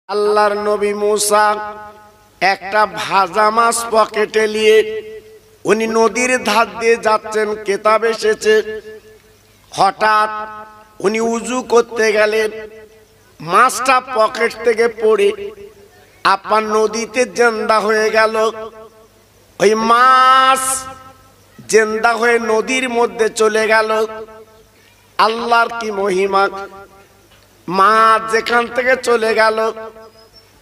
আল্লাহর নবী মুসা একটা ভাজা মাছ পকেটে নিয়ে উনি নদীর ধার দিয়ে যাচ্ছেন। কিতাব এসেছে হঠাৎ উনি উজু করতে গেলেন, মাছটা পকেট থেকে পড়ে আপনার নদীতে জিন্দা হয়ে গেল। ওই মাছ জিন্দা হয়ে নদীর মধ্যে চলে গেল। আল্লাহর কি মহিমা! মাছ যেখান থেকে চলে গেল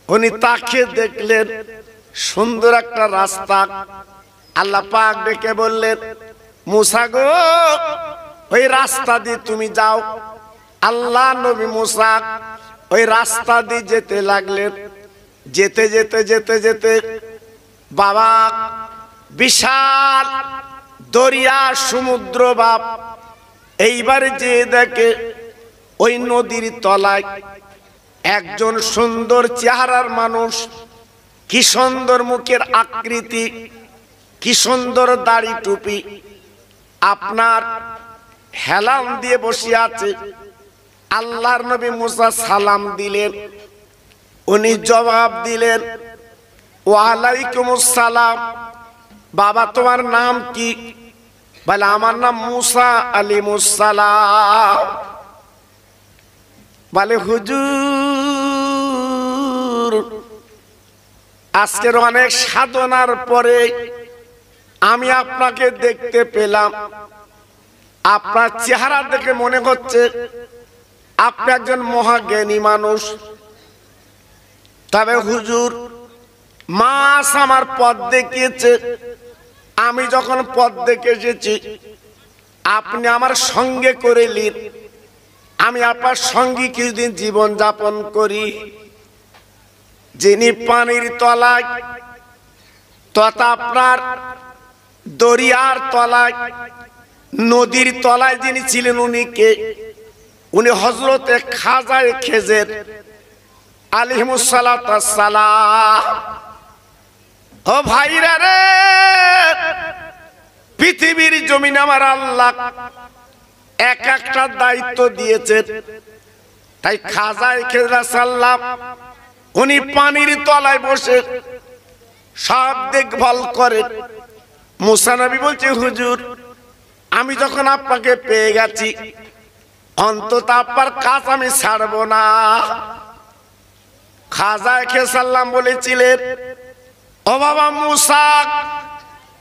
উনি তাকে দেখলেন সুন্দর একটা রাস্তা। আল্লাহ পাক ডেকে বললেন, মুসা গো, ওই রাস্তা দিয়ে তুমি যাও। আল্লাহ নবী মুসা ওই রাস্তা দিয়ে যেতে লাগলেন। যেতে যেতে যেতে যেতে বাবা বিশাল দরিয়া সমুদ্র বাপ এইবার যে দেখে ওই নদীর তলায় একজন সুন্দর চেহারার মানুষ, কি সুন্দর মুখের আকৃতি, কি সুন্দর দাড়ি টুপি, আপনার হেলাম দিয়ে বসে আছে। আল্লাহর নবী মুসা সালাম দিলেন, উনি জবাব দিলেন, ওয়ালাইকুমুস সালাম। বাবা তোমার নাম কি? বলে আমার নাম মুসা আলাইহিস সালাম। বলে হুজুর, আজকের অনেক সাধনার পরে আমি আপনাকে দেখতে পেলাম। আপনার চেহারা দেখে মনে হচ্ছে আপনি একজন মহাজ্ঞানী মানুষ। তবে হুজুর, মাছ আমার পথ দেখিয়েছে, আমি যখন পথ দেখে এসেছি আপনি আমার সঙ্গে করে নিন, আমি আপনার সঙ্গে কিছুদিন জীবন যাপন করি। যিনি পানির তলায় তথা আপনার দরিয়ার তলায় নদীর তলায় যিনি ছিলেন উনি কে? উনি হযরতে খাজা খেজের আলাইহিস সালাম। ও ভাইরা রে, পৃথিবীর জমিনে আমার আল্লাহ এক একটা দায়িত্ব দিয়েছেন। তাই খাজা খেজরা সাল্লাম উনি পানির তলায় বসে সব দেখভাল করেন। মুসা নবী বলছে, হুজুর আমি যখন আপনাকে পেয়ে গেছি অন্তত আপনার কাজ আমি ছাড়বো না। খাজা খেজরা সাল্লাম বলেছিলেন, ও বাবা মুসা,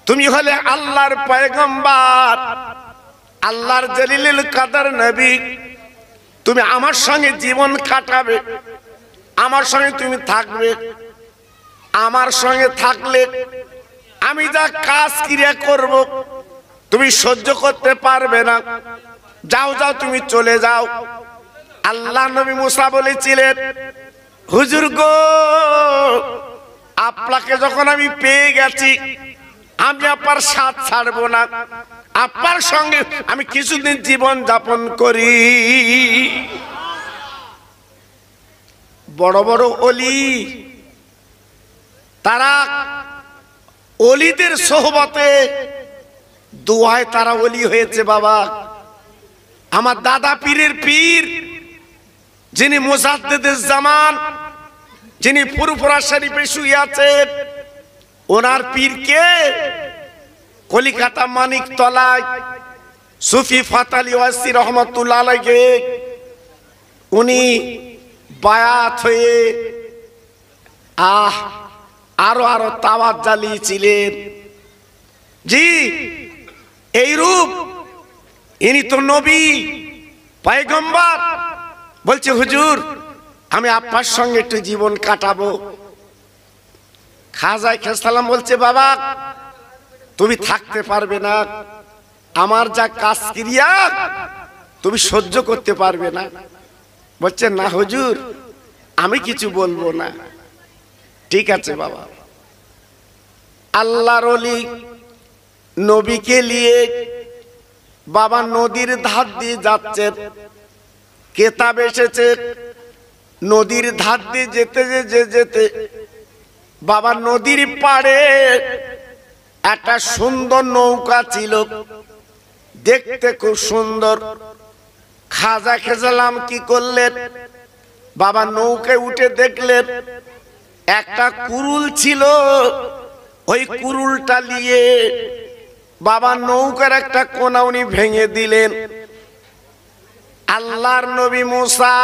তুমি হলে আল্লাহর পয়গম্বর, আল্লাহর জলিলুল কদর নবী, তুমি আমার সঙ্গে জীবন কাটাবে, আমার সঙ্গে তুমি থাকবে। আমার সঙ্গে থাকলে আমি যা কাজ ক্রিয়া করব তুমি সহ্য করতে পারবে না। যাও যাও, তুমি চলে যাও। আল্লাহ নবী মুসা বলেছিলেন, হুজুর গো, আপনাকে যখন আমি পেয়ে গেছি আমি আপনার সাথ ছাড়বো না, আপনার সঙ্গে আমি কিছুদিন জীবন যাপন করি। বড় বড় ওলি, তারা ওলিদের সোহবতে দুয়ায় তারা ওলি হয়েছে। বাবা আমার দাদা পীরের পীর, যিনি মুজাদ্দিদুজ জামান, যিনি ফুরফুরা শরীফে শুয়ে আছেন, ওনার পীরকে কলিকাতা মানিক তলায় সুফি ফাতালি ওয়াসি রহমাতুল্লাহ আলাইহি উনি বায়াত হয়ে আরো আরো তাওয়াত জ্বালিয়েছিলেন। জি, এই রূপ ইনি তো নবী পয়গম্বর। বলছে, হুজুর আমি আপনার সঙ্গে একটু জীবন কাটাবো। খাজা খেজরা সাল্লাম বলছে, বাবা তুমি থাকতে পারবে না, আমার যা কাজ ক্রিয়া তুমি সহ্য করতে পারবে না। বলছে, না হুজুর আমি কিছু বলবো না। ঠিক আছে বাবা। আল্লাহর ওলি নবীকে নিয়ে বাবা নদীর ধার দিয়ে যাচ্ছেন। কিতাব এসেছে নদীর ধার দিয়ে যেতে যেতে যেতে বাবা নদীর পাড়ে একটা সুন্দর নৌকা ছিল, দেখতে খুব সুন্দর। খাজা খেজরা সাল্লাম কি করলেন, বাবা নৌকায় উঠে দেখলেন একটা কুরুল ছিল, ওই কুরুলটা নিয়ে বাবা নৌকার একটা কোনা উনি ভেঙে দিলেন। আল্লাহর নবী মুসা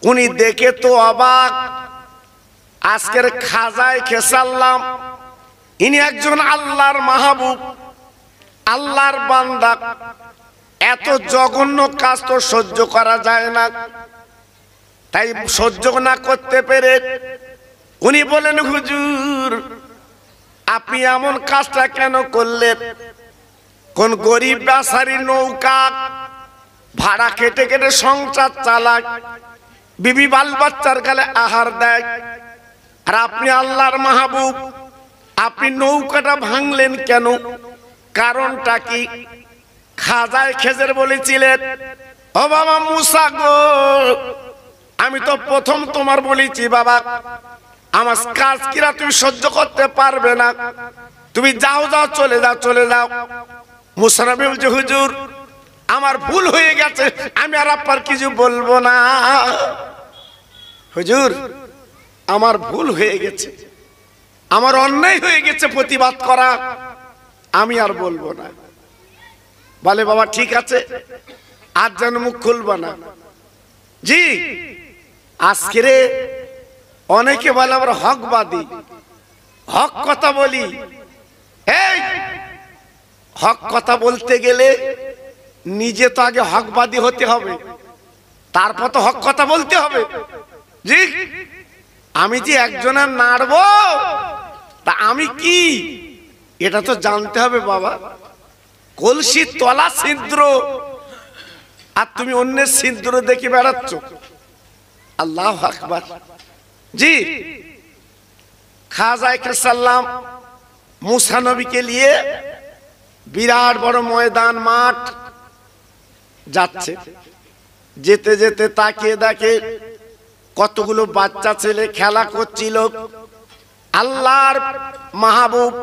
উনি দেখে তো অবাক, আজকের খাজায় খেসাল্লাম ইনি একজন আল্লাহর মাহবুব, আল্লাহর বান্দা, এত জঘন্য কাজ তো সহ্য করা যায় না। তাই সহ্য না করতে পেরে উনি বলেন, হুজুর আপনি এমন কাজটা কেন করলেন? কোন গরিব বেচারি নৌকা ভাড়া কেটে কেটে সংসার চালায়, বিবি বাল বাচ্চার গালে আহার দেয়, আর আপনি আল্লাহর মাহবুব, আপনি নৌকাটা ভাঙলেন কেন? কারণটা কি? খাজায় খেজের বলেছিলেন, ও বাবা মুসা গো, আমি তো প্রথম তোমার বলেছি বাবা আমার কাজ কিরা তুমি সহ্য করতে পারবে না, তুমি যাও যাও চলে যাও চলে যাও। মুসা নবী বলছে, হুজুর আমার ভুল হয়ে গেছে, আমি আর আপনার কিছু বলবো না। হুজুর আমার ভুল হয়ে গেছে, আমার অন্যায় হয়ে গেছে প্রতিবাদ করা, আমি আর বলবো না। বলে বাবা ঠিক আছে, আজ যেন মুখ খুলবো না। জি আজকে অনেকে বলে আমরা হকবাদী, হক কথা বলি। এই হক কথা বলতে গেলে নিজে তো আগে হকবাদী হতে হবে, তারপর তো হক কথা বলতে হবে। জি আমি যে একজনের নাড়বো তা আমি কি, এটা তো জানতে হবে বাবা। কলসি তলা ছিদ্র, আর তুমি অন্যের ছিদ্র দেখে বেড়াচ্ছ। আল্লাহু আকবার। জি খাজা সাল্লাম মুসা নবীকে নিয়ে বিরাট বড় ময়দান মাঠ যাচ্ছে, যেতে যেতে তাকিয়ে দেখে কতগুলো বাচ্চা ছেলে খেলা করছিল। আল্লাহর মাহবুব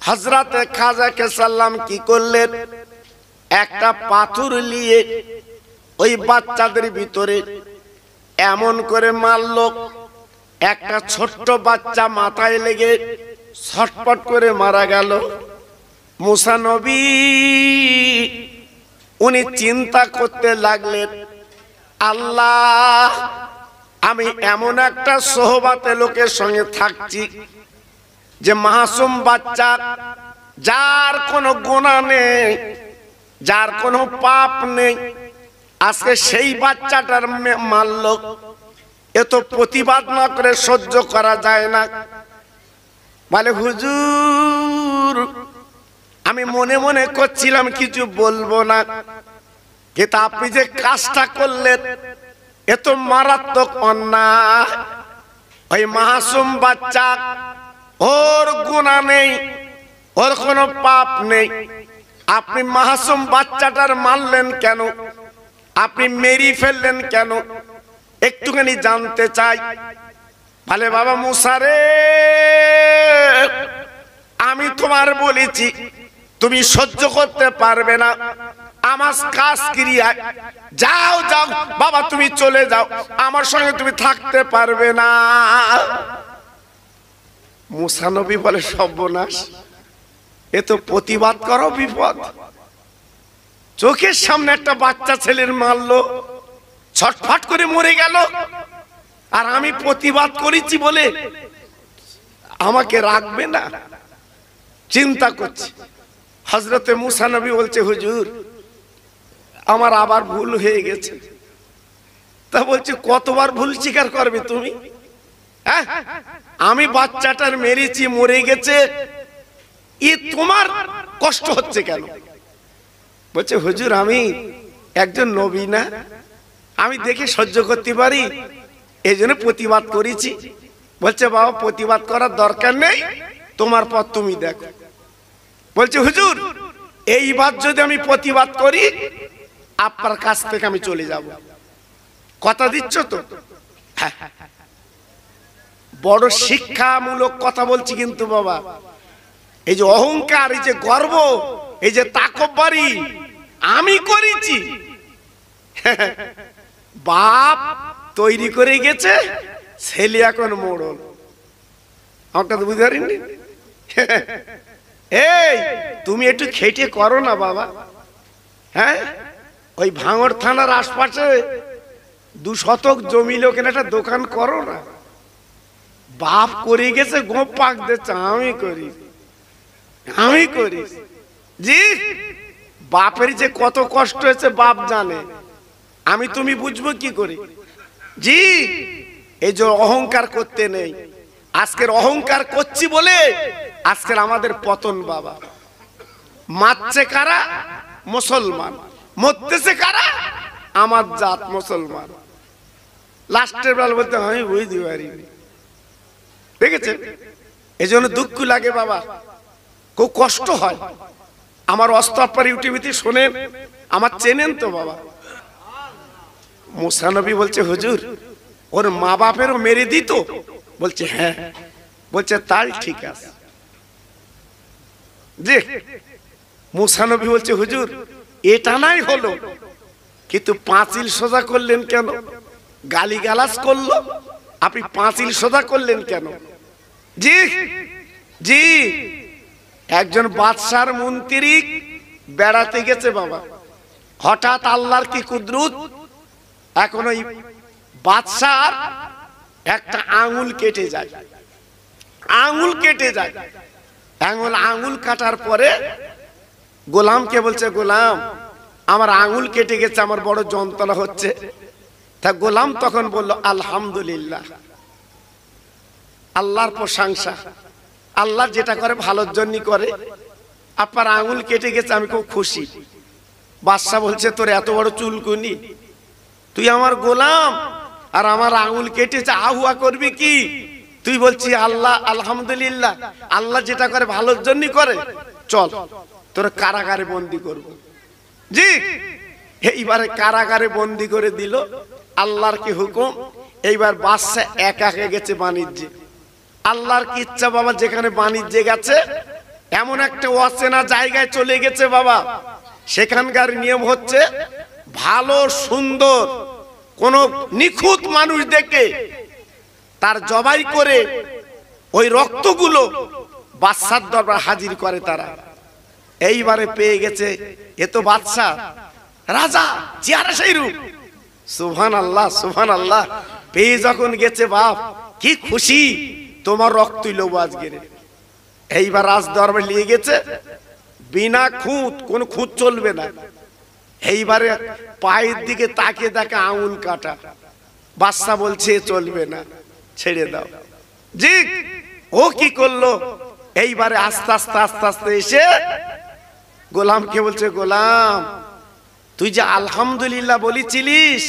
হযরতে খাজা সাল্লাম কি করলেন, একটা পাথর নিয়ে ওই বাচ্চাদের ভিতরে এমন করে মারল, একটা ছোট্ট বাচ্চা মাথায় লেগে ছটপট করে মারা গেল। মুসা নবী উনি চিন্তা করতে লাগলেন, আল্লাহ আমি এমন একটা সোহবাতে লোকের সঙ্গে থাকছি যে মাসুম বাচ্চা, যার কোনো গুনাহ নেই, যার কোনো পাপ নেই, আজকে সেই বাচ্চাটার মারল। এত প্রতিবাদ না করে সহ্য করা যায় না। বলে হুজুর আমি মনে মনে করছিলাম কিছু বলবো না, কিন্তু আপনি যে কাজটা করলেন এত মারাত্মক অন্যায়। ওই মাসুম বাচ্চা, ওর গুনাহ নেই, ওর কোনো পাপ নেই, আপনি মাসুম বাচ্চাটার মারলেন কেন? আপনি মেরে ফেললেন কেন? একটুখানি জানতে চাই। বলে বাবা মুসা রে, আমি তোমার বলেছি তুমি সহ্য করতে পারবে না আমার কাজ ক্রিয়ায়, যাও যাও বাবা তুমি চলে যাও, আমার সঙ্গে তুমি থাকতে পারবে না। মুসা নবী বলে সর্বনাশ, এ তো প্রতিবাদ করো বিপদ। চোখের সামনে একটা বাচ্চা ছেলের মারলো, ছটফট করে মরে গেল, আর আমি প্রতিবাদ করেছি বলে আমাকে রাখবে না। চিন্তা করছি। হযরতে মুসা নবী বলছে, হুজুর আমার আবার ভুল হয়ে গেছে। তা বলছে কতবার ভুল স্বীকার করবে তুমি? হ্যাঁ আমি বাচ্চাটার মেরেছি, মরে গেছে, এ তোমার কষ্ট হচ্ছে কেন? বলছে হুজুর আমি একজন নবী না, আমি দেখে সহ্য করতে পারি, এই জন্য প্রতিবাদ করেছি। বলছে বাবা প্রতিবাদ করার দরকার নেই, তোমার পথ তুমি দেখো। বলছে হুজুর এইবার যদি আমি প্রতিবাদ করি আপনার কাছ থেকে আমি চলে যাব, কথা দিচ্ছ তো? হ্যাঁ। বড় শিক্ষামূলক কথা বলছি কিন্তু বাবা, এই যে অহংকার, এই যে গর্ব, এই যে তাকব্বুরি আমি করেছি, বাপ তৈরি করে গেছে, ছেলে এখন মোড়ল। আমাকে তো বুঝতে পারিনি। এই তুমি একটু খেটে করো না বাবা। হ্যাঁ, ওই ভাঙড় থানার আশপাশে 2 শতক জমি লোকের একটা দোকান করো না। বাপ করে গেছে, গোপ পাক দিচ্ছে, আমি করি জি। বাপের যে কত কষ্ট হয়েছে বাপ জানে, আমি তুমি বুঝবো কি করে জি। এই যে অহংকার করতে নেই, আজকের অহংকার করছি বলে আজকের আমাদের পতন বাবা। মারছে কারা? মুসলমান। মরতেছে কারা? আমার জাত মুসলমান। লাস্টের বেলা বলতে আমি বুঝতে পারিনি। দেখেছেন, এই জন্য দুঃখ লাগে বাবা, খুব কষ্ট হয়। আমার অস্তপার ইউটিউবে শোনেন, আমার চেনেন তো বাবা। মুসা নবী বলছে হুজুর ওর মা বাপেরও মেরে দিত। বলছে হ্যাঁ। বলছে তাই ঠিক আছে জি। মুসা নবী বলছে হুজুর এটা নাই হলো, কিন্তু পাঁচিল সোজা করলেন কেন? গালিগালাজ করলো, আপনি পাঁচিল সোজা করলেন কেন? জি জি। একজন বাদশার মন্ত্রী বেড়াতে গেছে বাবা, হঠাৎ আল্লাহর কি কুদরত, এখন ওই বাদশার একটা আঙুল কেটে যায়। আঙুল কাটার পরে গোলামকে বলছে, গোলাম আমার আঙুল কেটে গেছে, আমার বড় যন্ত্রণা হচ্ছে। তা গোলাম তখন বলল আলহামদুলিল্লাহ, আল্লাহর প্রশংসা, আল্লাহ যেটা করে ভালোর জন্য করে। আপনার আঙুল কেটে গেছে, আমি খুব খুশি। বাদশা বলছে তোর এত বড় চুলকুনি, তুই আমার গোলাম আর আমার আঙুল কেটেছে, আহুয়া করবি কি? তুই বলছি আল্লাহ আলহামদুলিল্লাহ, আল্লাহ যেটা করে ভালোর জন্য করে, চল তোর কারাগারে বন্দি করব জি। এইবারে কারাগারে বন্দি করে দিল, আল্লাহর কি হুকুম। এইবার বাদশা একা গেছে বাণিজ্যে। আল্লাহর কি ইচ্ছা বাবা, যেখানে বাণিজ্যে গেছে এমন একটা অচেনা জায়গায় চলে গেছে বাবা। সেখানকার নিয়ম হচ্ছে ভালো সুন্দর কোন নিখুঁত মানুষ দেখে তার জবাই করে ওই রক্তগুলো বাদশার দরবার হাজির করে তারা। এইবারে পেয়ে গেছে, এ তো বাদশা রাজা, চেহারা সেই রূপ। সুবহানাল্লাহ সুবহানাল্লাহ। পেয়ে যখন গেছে বাপ কি খুশি, তোমার রক্ত লবো আজকে। এইবার রাজ দরবার নিয়ে গেছে, বিনা খুঁত, কোন খুঁত চলবে না। এইবারে পায়ের দিকে তাকিয়ে দেখে আঙুল কাটা। বাদশা বলছে চলবে না, ছেড়ে দাও জি। ও কি করলো, এইবারে আস্তে আস্তে আস্তে আস্তে এসে গোলামকে বলছে, গোলাম তুই যে আলহামদুলিল্লাহ বলেছিলিস,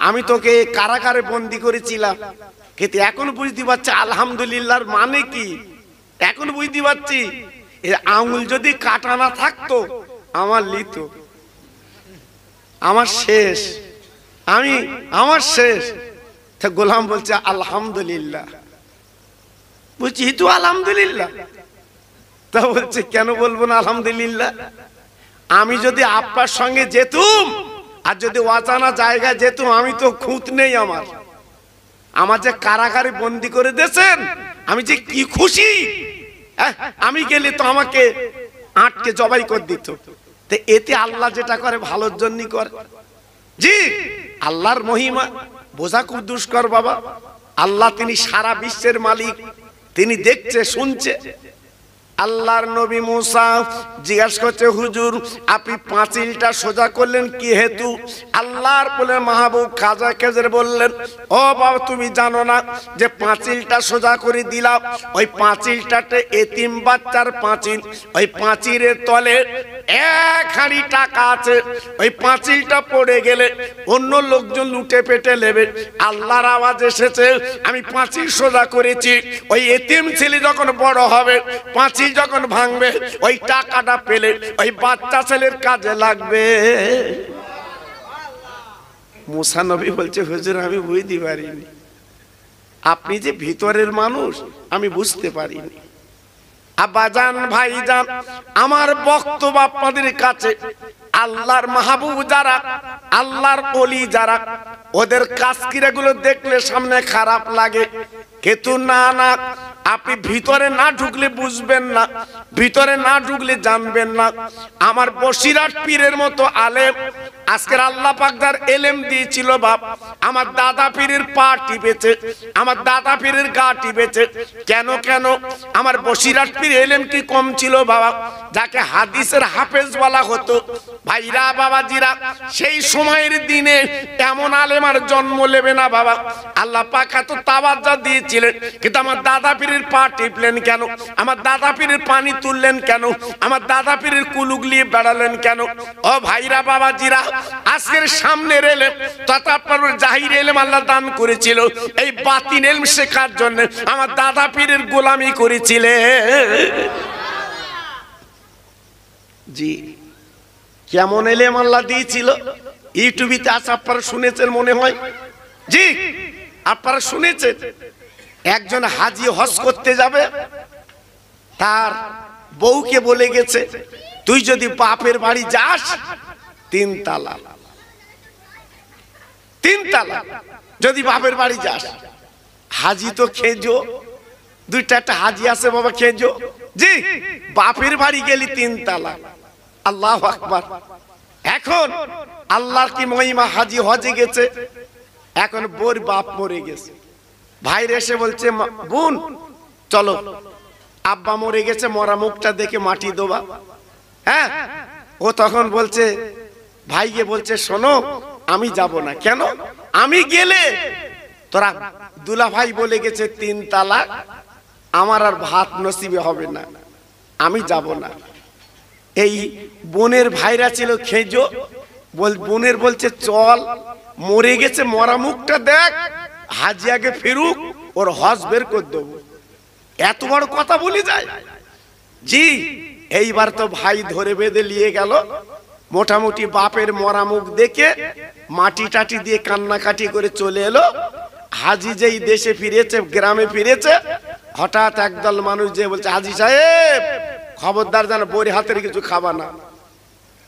আমি তোকে কারাগারে বন্দি করেছিলাম, কিন্তু এখন বুঝতে পারছি আলহামদুলিল্লাহর মানে কি। এখন বুঝতে পারছি এই আঙুল যদি কাটা না থাকতো আমার লিত, আমার শেষ, আমার শেষ। তা গোলাম বলছে আলহামদুলিল্লাহ। বলছি তো আলহামদুলিল্লাহ। তা বলছে কেন বলবো না আলহামদুলিল্লাহ? আমি যদি আপনার সঙ্গে যেতুম আর যদি অজানা জায়গায় যেতুম, আমি তো খুঁত নেই আমার যে কারাগারে বন্দি করে দিয়েছেন, আমি যে কি খুশি। আমি গেলে তো আমাকে আটকে জবাই করে দিত। তো এতে আল্লাহ যেটা করে ভালোর জন্য করে জি। আল্লাহর মহিমা বোঝা খুব দুষ্কর বাবা। আল্লাহ তিনি সারা বিশ্বের মালিক, তিনি দেখছে শুনছে। আল্লাহর নবী মুসা জিজ্ঞাসা করছে, হুজুর আপনি পাঁচিলটা সোজা করলেন কি হেতু? আল্লাহর বলে মাহবুব খাজা খেজর বললেন, ও বাবা তুমি জানো না যে পাঁচিলটা সোজা করে দিলাম, ওই পাঁচিলটাতে এতিম বাচ্চার পাঁচিল, ওই পাঁচিলের তলে 1 হাঁড়ি টাকা আছে। ওই পাঁচিলটা পড়ে গেলে অন্য লোকজন লুটে পেটে নেবে। আল্লাহর আওয়াজ এসেছে, আমি পাঁচিল সোজা করেছি। ওই এতিম ছেলে যখন বড় হবে, পাঁচিল যখন ভাঙবে, ওই টাকাটা পেলে ওই বাচ্চা ছেলের কাজে লাগবে। মুসা নবী বলছে, হুজুর আমি বুঝতে পারিনি, আপনি যে ভিতরের মানুষ আমি বুঝতে পারিনি। আব্বাজান ভাইজান, আমার বক্তব্য আপনাদের কাছে, আল্লাহর মাহবুব যারা, আল্লাহর ওলি যারা, ওদের কাজকিরাগুলো দেখলে সামনে খারাপ লাগে, কিন্তু না না, আপনি ভিতরে না ঢুকলে বুঝবেন না, ভিতরে না ঢুকলে জানবেন না। আমার বসিরহাট পীরের মতো আলেম আজকের আল্লাহ পাক যার এলেম দিয়েছিল বাপ, আমার দাদা পীরের পা টিপেছে, আমার দাদা পীরের গা টিপেছে। কেন কেন? আমার বসিরহাট পীর এলেম কি কম ছিল বাবা? যাকে হাদিসের হাফেজ বলা হতো। ভাইরা বাবাজিরা, সেই সময়ের দিনে এমন আলেম আর জন্ম নেবে না বাবা। আল্লাহ পাক এত তাওয়াজ্জুহ দিয়েছিলেন, কিন্তু আমার দাদা পীরের পা টিপলেন কেন? আমার দাদা পীরের পানি তুললেন কেন? আমার দাদা পীরের কুলুগলিয়ে বেড়ালেন কেন? ও ভাইরা বাবাজিরা, আজকের সামনের এলেম তথা জাহির এলেম আল্লাহ দান করেছিল এই বাতিন এলম শেখার জন্য। আমার দাদা পীরের গোলামি করেছিলেন। জি, কেমন এলেম আল্লাহ দিয়েছিল ইউটিউবিতে আছে, আপনারা শুনেছেন মনে হয়। জি, আপনারা শুনেছেন। একজন হাজি হজ করতে যাবে, তার বউকে বলে গেছে, তুই যদি বাপের বাড়ি যাস 3 তালাক, 3 তালাক যদি বাপের বাড়ি যাস। হাজি তো খেজো, 2টা একটা হাজি আছে বাবা খেজো। জি, বাপের বাড়ি গেলি 3 তালাক। আল্লাহু আকবার। এখন আল্লাহর কি মহিমা, হাজি হজে গেছে, এখন বোর বাপ মরে গেছে। ভাইরে এসে বলছে, বোন চলো, আব্বা মরে গেছে, মরা মুখটা দেখে মাটি দেবা। হ্যাঁ, ও তখন বলছে, ভাইকে বলছে, শোনো আমি যাব না। কেন? আমি গেলে তোরা দুলা ভাই বলে গেছে 3 তালাক, আমার আর ভাত নসিবে হবে না, আমি যাব না। এই বোনের ভাইরা ছিল খেজো, বোনের বলছে চল, মরে গেছে, মরা মুখটা দেখ, হাজি আগে ফিরুক, ওর হজ বের করে দেবো। এত বড় কথা বলে যায়। জি, এইবার তো ভাই ধরে বেঁধে নিয়ে গেল। মোটামুটি বাপের মরা মুখ দেখে মাটি টাটি দিয়ে কান্নাকাটি করে চলে এলো। হাজি যেই দেশে ফিরেছে, গ্রামে ফিরেছে, হঠাৎ একদল মানুষ যে বলছে, হাজি সাহেব খবরদার যেন বউর হাতের কিছু খাবা না,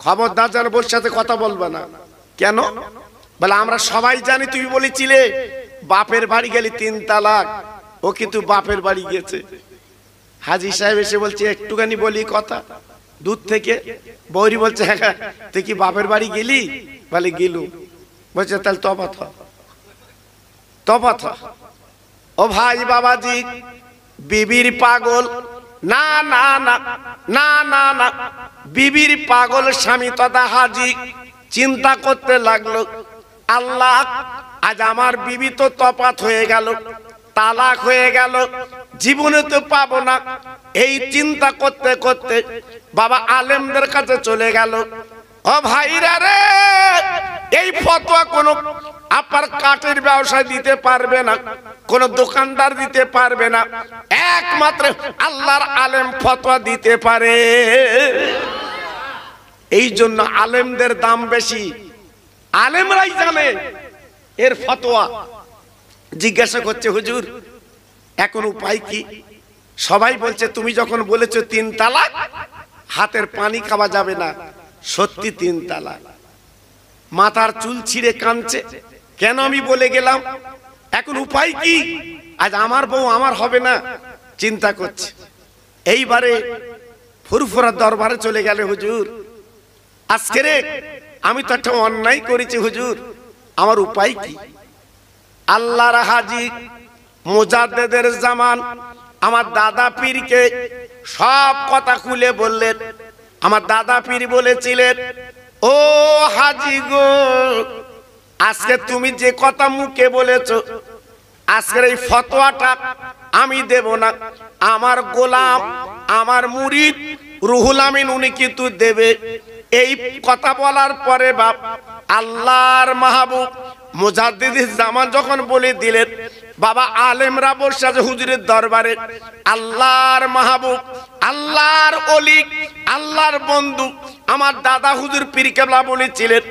খবরদার যেন বউর সাথে কথা বলবা না। কেন? বলে আমরা সবাই জানি তুমি বলেছিলে বাপের বাড়ি গেলি 3 তালাক, ও কিন্তু বাপের বাড়ি গেছে। হাজি সাহেব এসে বলছে, একটুখানি বলি কথা দূর থেকে। বৌরি বলছে, হ্যাঁ তুই কি বাপের বাড়ি গেলি? বলে গেলু। বলছে তাহলে তফাত হ, তফাত হ। ও ভাই বাবাজি, বিবির পাগল না না না না না না, বিবির পাগল স্বামী তথা হাজি চিন্তা করতে লাগলো, আল্লাহ আজ আমার বিবি তো তফাত হয়ে গেল, তালাক হয়ে গেল, জীবনে তো পাবো না। এই চিন্তা করতে করতে বাবা আলেমদের কাছে চলে গেল। ও ভাইরা রে, এই ফতোয়া কোন আপনার কাঠের ব্যবসায় দিতে পারবে না, কোন দোকানদার দিতে পারবে না, একমাত্র আল্লাহর আলেম ফতোয়া দিতে পারে। এই জন্য আলেমদের দাম বেশি, আলেমরাই জানে এর ফতোয়া। জিজ্ঞাসা করছে, হুজুর এখন উপায় কি? সবাই বলছে তুমি যখন বলেছো 3 তালাক, হাতের পানি খাওয়া যাবে না, সত্যি 3 তালাক। মাথার চুল ছিঁড়ে কাঁদছে, কেন আমি বলে গেলাম, এখন উপায় কি? আজ আমার বউ আমার হবে না, চিন্তা করছে। এইবারে ফুরফুরা দরবারে চলে গেল, হুজুর আজকে রে আমি তো একটা অন্যায় করেছি হুজুর, আমার উপায় কি? আল্লাহর হাজি মুজাদ্দেদের জামান আমার দাদা পীরকে সব কথা খুলে বললেন। আমার দাদা পীর বলেছিলেন, ও হাজি গো, আজকে তুমি যে কথা মুখে বলেছো, আজকের এই ফতোয়াটা আমি দেব না, আমার গোলাম আমার মুরিদ রুহুল আমিন উনি কিন্তু দেবে। এই কথা বলার পরে বাপ আল্লাহর মাহবুব মুজাদ্দিদুল জামান যখন বলে দিলেন, বাবা আলেমরা বসে আছে হুজুরের দরবারে, আল্লাহর মাহবুব আল্লাহর ওলি আল্লাহর বন্ধু আমার দাদা হুজুর পীর কেবলা বলেছিলেন,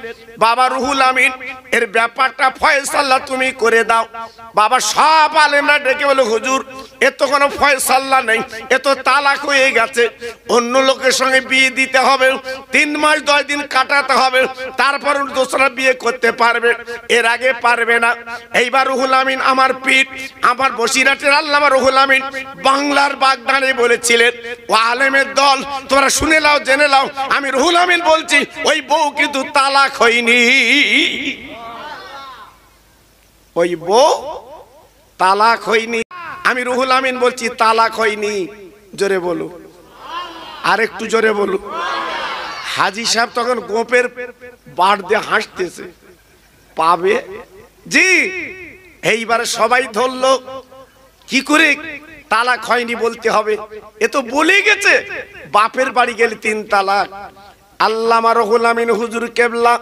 বাবা রুহুল আমিন এর ব্যাপারটা ফয়সালা তুমি করে দাও। বাবা সব আলেমরা ডেকে বলে হুজুর এ তো কোনো ফয়সালা নেই, এ তো তালাক হয়ে গেছে, অন্য লোকের সঙ্গে বিয়ে দিতে হবে, 3 মাস 10 দিন কাটাতে হবে, তারপর দোসরা বিয়ে করতে পারবে, এর আগে পারবে না। এইবার রুহুল আমিন আমার পীর, আমার বসিরহাটের আল্লামা রুহুল আমিন বাংলার বাগদানে বলেছিলেন, ও আলেমের দল তোমরা শুনে নাও, জেনে নাও, আমি রুহুল আমিন বলছি ওই বউ কিন্তু তালাক হয়নি, ওই বউ তালাক হয়নি। আমি রুহুল আমিন বলছি তালাক হয়নি। জোরে বলো, আর একটু জোরে বলো। হাজী সাহেব তখন গোপের বাড় দিয়ে হাসতেছে, পাবে জি। এইবারে সবাই ধরলো, কি করে তালাক হয়নি বলতে হবে, এ তো বলে গেছে বাপের বাড়ি গেলে 3 তালাক। আল্লামা রুহুল আমিন হুজুর কেবলা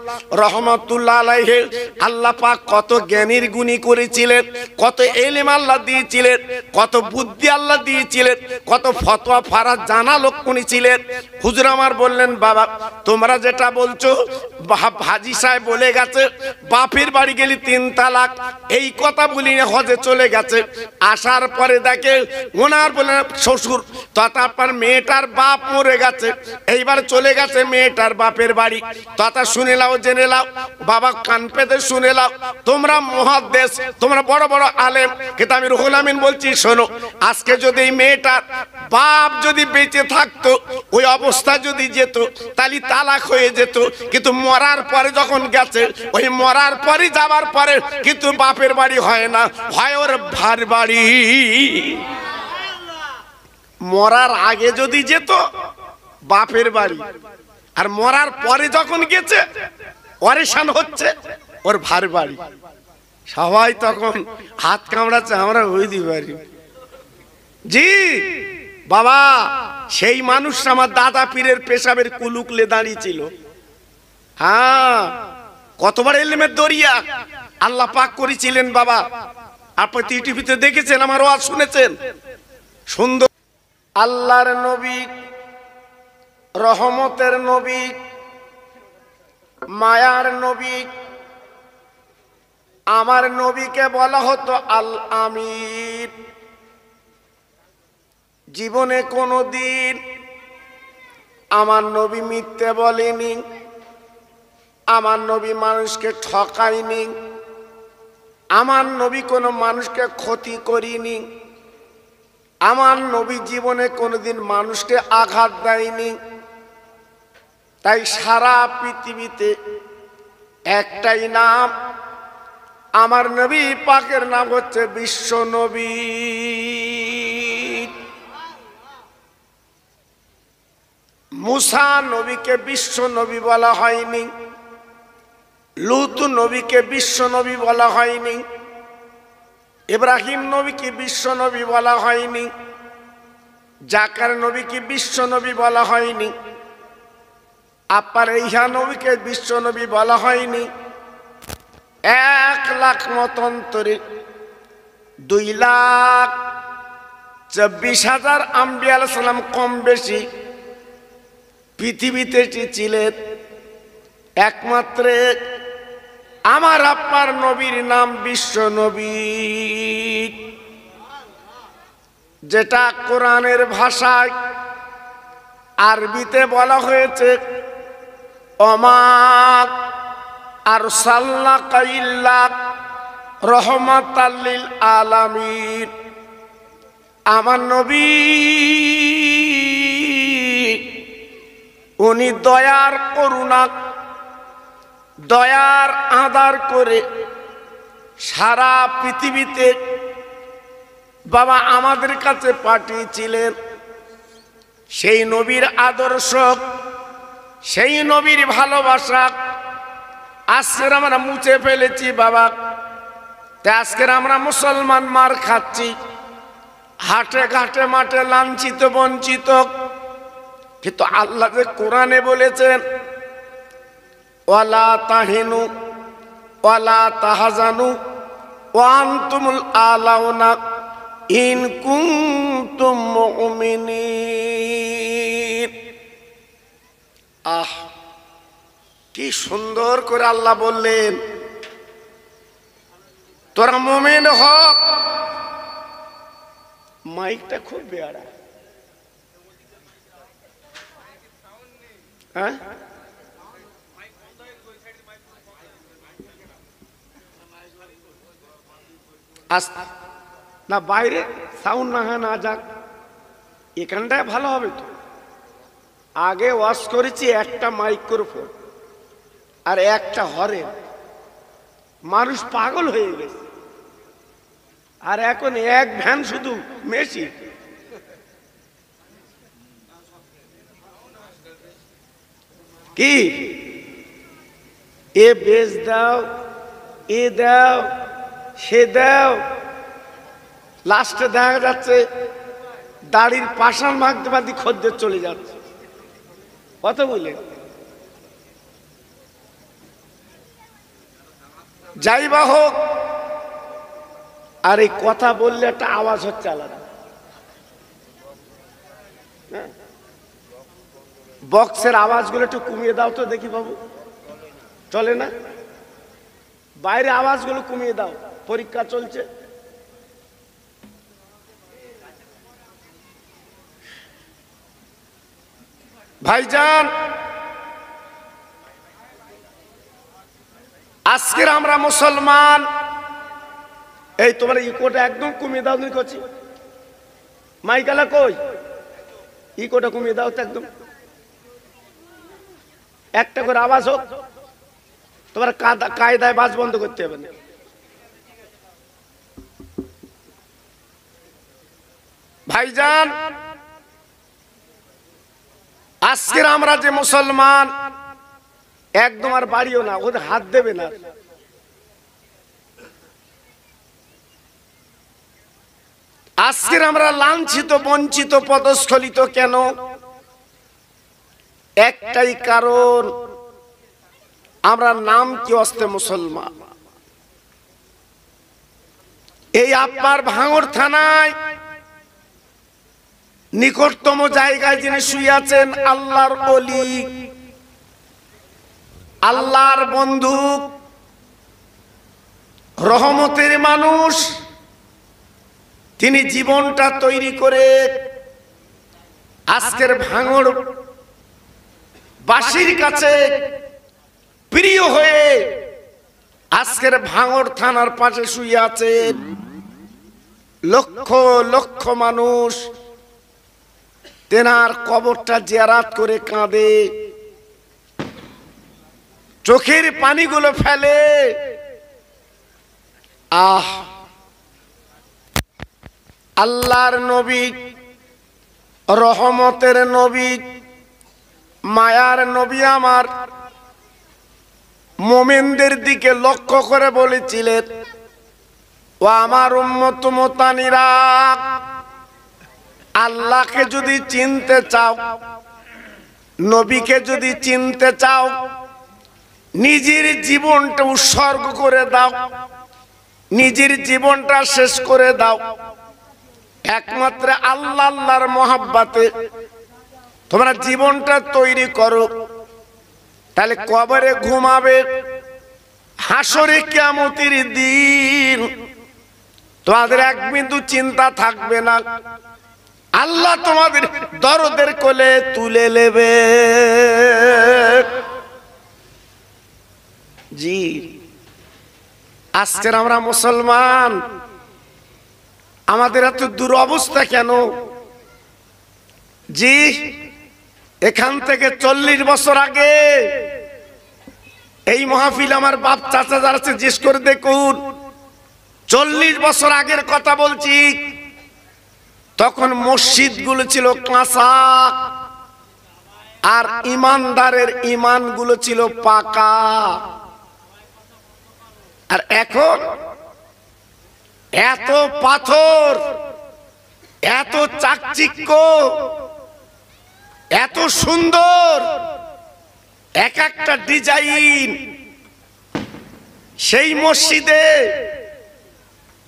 রহমাতুল্লাহ আলাইহি, আল্লাহ পাক কত জ্ঞানীর গুণী করেছিলেন, কত ইলম আল্লাহ দিয়েছিলেন, কত বুদ্ধি আল্লাহ দিয়েছিলেন, কত ফতোয়া ফারাজ জানা লোক উনি ছিলেন। হুজুর আমার বললেন, বাবা তোমরা যেটা বলছো হাজী সাহেব বলে গেছে বাপের বাড়ি গেলে 3 তালাক, এই কথা বলি হজে চলে গেছে, আসার পরে দেখে ওনার বললেন শ্বশুর তথা আপনার মেয়েটার বাপ মরে গেছে, এইবার চলে গেছে মেয়েটার বাপের বাড়ি। তথা শুনে নাও, জেনে নাও, বাবা কান পেতে শুনে নাও, তোমরা মুহাদ্দিস, তোমরা বড় বড় আলেম, কিন্তু আমি রুহুল আমিন বলছি শোনো, আজকে যদি এই মেয়েটার বাপ যদি বেঁচে থাকতো, ওই অবস্থা যদি যেত, তাহলে তালাক হয়ে যেত, কিন্তু মরার পরে যখন গেছে, ওই মরার পরে যাবার পরে কিন্তু বাপের বাড়ি হয় না, হয় ওর ভার বাড়ি। মরার আগে যদি যেত বাপের বাড়ি, আর মরার পরে যখন গেছে অরেশান হচ্ছে ওর ভার বাড়ি। সবাই তখন হাত কামড়াচ্ছে, আমরা বুঝতে পারি জি। বাবা সেই মানুষটা আমার দাদা পীরের পেশাবের কুলুকলে দাঁড়িয়েছিল। হ্যাঁ, কতবার ইলমের দরিয়া আল্লাহ পাক করেছিলেন বাবা। আপনি টিভিতে দেখেছেন, আমার ওয়াজ শুনেছেন, সুন্দর আল্লাহর নবী, রহমতের নবী, মায়ার নবী, আমার নবীকে বলা হতো আল আমিন। জীবনে কোনোদিন আমার নবী মিথ্যে বলেনি, আমার নবী মানুষকে ঠকায়নি, আমার নবী কোনো মানুষকে ক্ষতি করিনি, আমার নবী জীবনে কোনোদিন মানুষকে আঘাত দেয়নি। তাই সারা পৃথিবীতে একটাই নাম, আমার নবী পাকের নাম হচ্ছে বিশ্ব নবী। মুসা নবীকে বিশ্ব নবী বলা হয়নি, লূত নবীকে বিশ্ব নবী বলা হয়নি, ইব্রাহিম নবীকে বিশ্ব নবী বলা হয়নি, জাকার নবীকে বিশ্ব নবী বলা হয়নি, আপনার ইহা নবীকে বিশ্ব নবী বলা হয়নি। 1 লাখ মতান্তরে 2,24,000 আম্বিয়া আলাইহিস সালাম কম বেশি পৃথিবীতে ছিলেন, একমাত্র আমার আপনার নবীর নাম বিশ্ব নবী, যেটা কোরআনের ভাষায় আরবিতে বলা হয়েছে ওমা আরসালনাকা ইল্লা রাহমাতাল লিল আলামিন। আমার নবী উনি দয়ার করুণা, দয়ার আদার করে সারা পৃথিবীতে বাবা আমাদের কাছে পাঠিয়েছিলেন। সেই নবীর আদর্শ, সেই নবীর ভালোবাসা আজকের আমরা মুছে ফেলেছি বাবা। তাই আজকের আমরা মুসলমান মার খাচ্ছি, হাটে ঘাটে মাঠে লাঞ্ছিত বঞ্চিত। কিন্তু আল্লাহ যে কোরআনে বলেছেন ওয়ালা তাহিনু ওয়ালা তাহজানু ওয়া আনতুমুল আলাউনা ইন কুনতুম মুমিনিন। কি সুন্দর করে আল্লাহ বললেন, তোরা মুমিন হক। মাইকটা খুব বেয়ারা, হ্যাঁ না বাইরে সাউন্ড না যাক, এখানটায় ভালো হবে তো। আগে ওয়াশ করেছি একটা মাইক্রোফোন আর একটা হরে, মানুষ পাগল হয়ে গেছে। আর এখন এক ভ্যান শুধু মেশিন। কি এ বেচ দাও, এ দাও, সে দাও, লাস্টে দেখা যাচ্ছে দাড়ির পাশান মাগতে বাদি খদ্দের চলে যাচ্ছে। কত বলে যাই বা হোক, আর এই কথা বললে একটা আওয়াজ হচ্ছে আলাদা। বক্সের আওয়াজগুলো একটু কমিয়ে দাও তো দেখি বাবু, চলে না? বাইরে আওয়াজগুলো কমিয়ে দাও, পরীক্ষা চলছে। ভাইজান, আজকের আমরা মুসলমান। এই তোমার ইকোটা একদম কমিয়ে দাও, তুমি করছি মাইকালা কই, ইকোটা কমিয়ে দাও তো একদম, একটা করে আওয়াজ হোক। তোমার কায়দায় বাস বন্ধ করতে হবে না। ভাইজান, আজকের আমরা যে মুসলমান, একদম আর বাড়িও না, ওদের হাত দেবে না। আজকের আমরা লাঞ্ছিত, বঞ্চিত, পদস্খলিত কেন? একটাই কারণ, আমরা নাম কি অস্তে মুসলমান। এই আপনার ভাঙড় থানায় নিকটতম জায়গায় যিনি শুয়ে আছেন, আল্লাহর ওলি, আল্লাহর বন্ধু, রহমতের মানুষ, তিনি জীবনটা তৈরি করে আজকের ভাঙড় বাসীর কাছে প্রিয় হয়ে আজকের ভাঙড় থানার পাশে শুয়ে আছেন। লক্ষ লক্ষ মানুষ তেনার কবরটা জিয়ারত করে কাঁদে, চোখের পানিগুলো ফেলে। আল্লাহর নবী, রহমতের নবী, মায়ার নবী আমার মুমিনদের দিকে লক্ষ্য করে বলেছিলেন, ও আমার উম্মত মুতানিরা, আল্লাহকে যদি চিনতে চাও, নবীকে যদি চিনতে চাও, নিজের জীবনটা উৎসর্গ করে দাও, নিজের জীবনটা শেষ করে দাও একমাত্র আল্লাহ আল্লাহর মহব্বতে তোমরা জীবনটা তৈরি করো। তাহলে কবরে ঘুমাবে, হাসরে কিয়ামতের দিন তোমাদের এক বিন্দু চিন্তা থাকবে না, আল্লাহ তোমাদের দরদের কোলে তুলে নেবে। জি, আজকের আমরা মুসলমান, আমাদের এত দুরবস্থা কেন? জি, এখান থেকে 40 বছর আগে এই মাহফিল আমার বাপ চাচা যারা আছে জিজ্ঞেস করে দেখুন, 40 বছর আগের কথা বলছি। তখন মসজিদ গুলো ছিল কাঁচা, আর ইমানদারের ইমান গুলো ছিল পাকা। আর এখন এত পাথর, এত চাকচিক্য, এত সুন্দর এক একটা ডিজাইন, সেই মসজিদে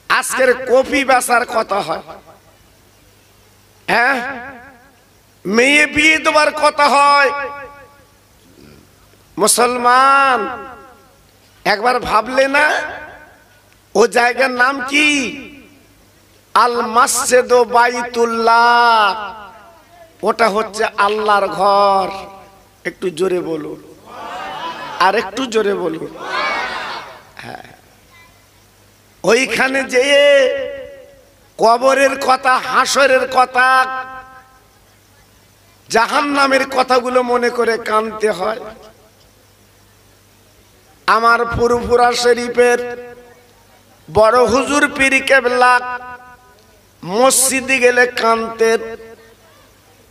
আজকের কপি বেচার কথা হয়, হ্যাঁ, মেয়ে বিয়ে দেওয়ার কথা হয়, মুসলমান একবার ভাবলে না ও জায়গার নাম কি? আল মসজিদ বাইতুল্লাহ, ওটা হচ্ছে আল্লাহর ঘর। একটু জোরে বলুন, আর একটু জোরে বলুন। হ্যাঁ, ওইখানে যেয়ে কবরের কথা, হাসরের কথা, জাহান্নামের কথাগুলো মনে করে কাঁদতে হয়। আমার ফুরফুরা শরীফের বড় হুজুর পীর কেবলা মসজিদে গেলে কাঁদতেন,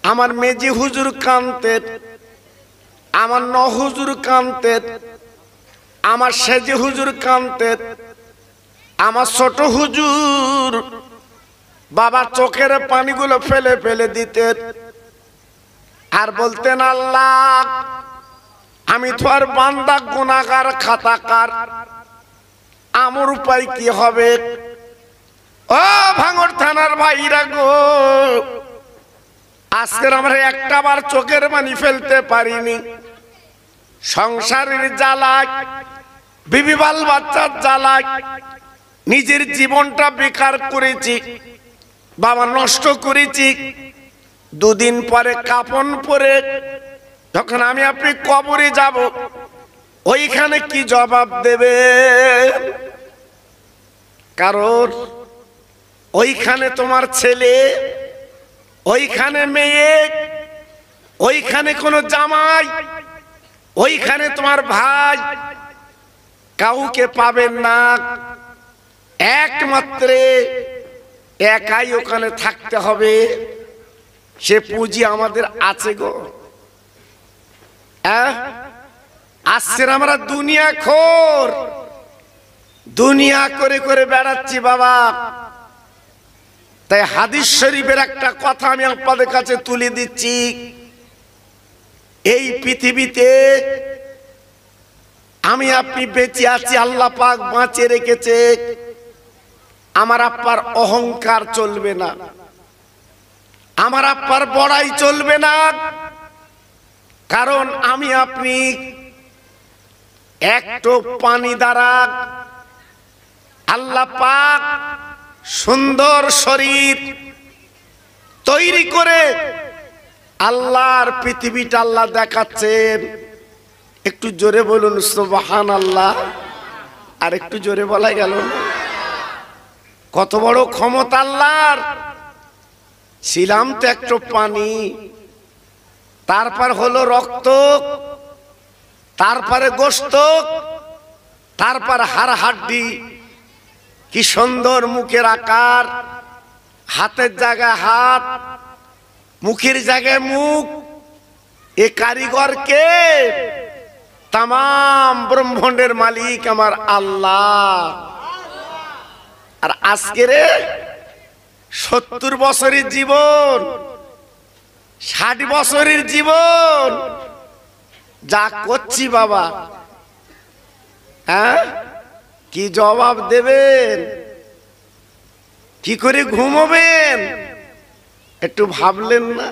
আমার মেজি হুজুর কাঁদতেন, আমার ন হুজুর কাঁদতেন, আমার সেজি হুজুর কাঁদতেন, আমার ছোট হুজুর বাবা চোখের পানিগুলো ফেলে ফেলে দিতেন আর বলতেন, আল্লাহ আমি তোমার বান্দা গুনাহগার খাতাকার, আমার উপায় কি হবে? ও ভাঙড় থানার ভাইরা গো, আজকের আমরা একটা বার চোখের পানি ফেলতে পারিনি। সংসারের জ্বালায়, বিবি বাল বাচ্চার জ্বালায় নিজের জীবনটা বেকার করেছি, বাবা নষ্ট করেছি। দুদিন পরে কাফন পরে যখন আমি আপনি কবরে যাব, ওইখানে কি জবাব দেবে? কারণ ওইখানে তোমার ছেলে, ওইখানে মেয়ে, ওইখানে কোনো জামাই, ওইখানে তোমার ভাই, কাউকে পাবেন না। একমাত্র একাই ওখানে থাকতে হবে। সে পুঁজি আমাদের আছে গো। আজকের আমরা দুনিয়া খোর, দুনিয়া করে করে বেড়াচ্ছি বাবা। তাই হাদিস শরীফের একটা কথা আমি আপনাদের কাছে তুলে দিচ্ছি। এই পৃথিবীতে আমি আপনি বেঁচে আছি, আল্লাহ পাক বাঁচিয়ে রেখেছে। আমার আপ্পার অহংকার চলবে না, আমার আপ্পার বড়াই চলবে না। কারণ আমি আপনি একটু পানি দ্বারা আল্লাহ পাক সুন্দর শরীর তৈরি করে আল্লাহর পৃথিবীটা আল্লাহ দেখাচ্ছেন। একটু জোরে বলুন সুবহানাল্লাহ। আর একটু জোরে বলা গেল না? কত বড় ক্ষমতা আল্লাহর। ছিলাম তো একটু পানি, তারপর হলো রক্ত, তারপরে গোশত, তারপর হাড় হাড্ডি। কি সুন্দর মুখের আকার, হাতের জায়গায় হাত, মুখের জায়গায় মুখ। এ কারিগরকে তামাম ব্রহ্মাণ্ডের মালিক আমার আল্লাহ। আর আজকের 70 বছরের জীবন, 60 বছরের জীবন যা করছি বাবা, হ্যাঁ কি জবাব দেবেন? কি করে ঘুমোবেন? একটু ভাবলেন না?